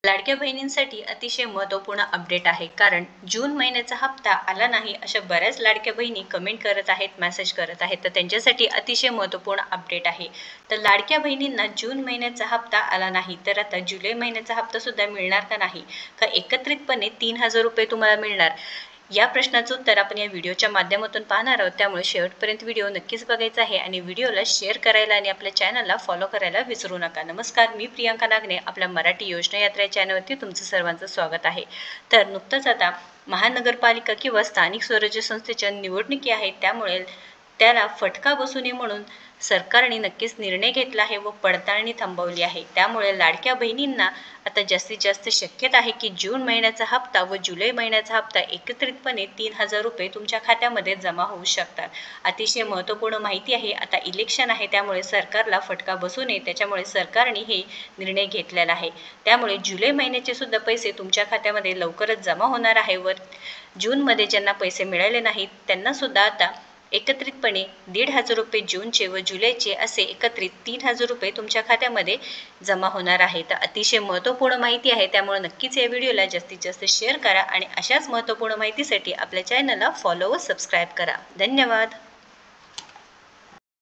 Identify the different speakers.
Speaker 1: लाडक्या बहिणींसाठी अतिशय महत्त्वपूर्ण अपडेट आहे, कारण जून महिन्याचा हप्ता आला नाही अशा बऱ्याच लाडक्या बहिणी कमेंट करत आहेत, मेसेज करत आहेत. तर त्यांच्यासाठी अतिशय महत्त्वपूर्ण अपडेट आहे. तर लाडक्या बहिणींना जून महिन्याचा हप्ता आला नाही, तर आता जुलै महिन्याचा हप्ता सुद्धा मिळणार का नाही, का एकत्रितपणे 3,000 रुपये तुम्हाला मिळणार, या प्रश्नाचं उत्तर आपण या व्हिडिओच्या माध्यमातून पाहणार आहोत. त्यामुळे शेवटपर्यंत व्हिडिओ नक्कीच बघायचा आहे आणि व्हिडिओला शेअर करायला आणि आपल्या चॅनलला फॉलो करायला विसरू नका. नमस्कार, मी प्रियांका नागने. आपल्या मराठी योजना यात्रा चॅनलवरती तुमचं सर्वांचं स्वागत आहे. तर नुकतंच आता महानगरपालिका किंवा स्थानिक स्वराज्य संस्थेच्या निवडणुकी आहेत, त्यामुळे त्याला फटका बसू नये म्हणून सरकारने नक्कीच निर्णय घेतला आहे व पडताळणी थांबवली आहे. त्यामुळे लाडक्या बहिणींना आता जास्तीत जास्त शक्यता आहे की जून महिन्याचा हप्ता व जुलै महिन्याचा हप्ता एकत्रितपणे 3,000 रुपये तुमच्या खात्यामध्ये जमा होऊ शकतात. अतिशय महत्त्वपूर्ण माहिती आहे. आता इलेक्शन आहे, त्यामुळे सरकारला फटका बसू नये, त्याच्यामुळे सरकारने हे निर्णय घेतलेला आहे. त्यामुळे जुलै महिन्याचे सुद्धा पैसे तुमच्या खात्यामध्ये लवकरच जमा होणार आहे व जूनमध्ये ज्यांना पैसे मिळाले नाहीत त्यांना सुद्धा आता एकत्रितपणे 1,500 रुपये जूनचे व जुलैचे असे एकत्रित 3,000 रुपये तुमच्या खात्यामध्ये जमा होणार आहे. तर अतिशय महत्त्वपूर्ण माहिती आहे, त्यामुळे नक्कीच या व्हिडिओला जास्तीत जास्त शेअर करा आणि अशाच महत्त्वपूर्ण माहितीसाठी आपल्या चॅनलला फॉलो व सबस्क्राईब करा. धन्यवाद.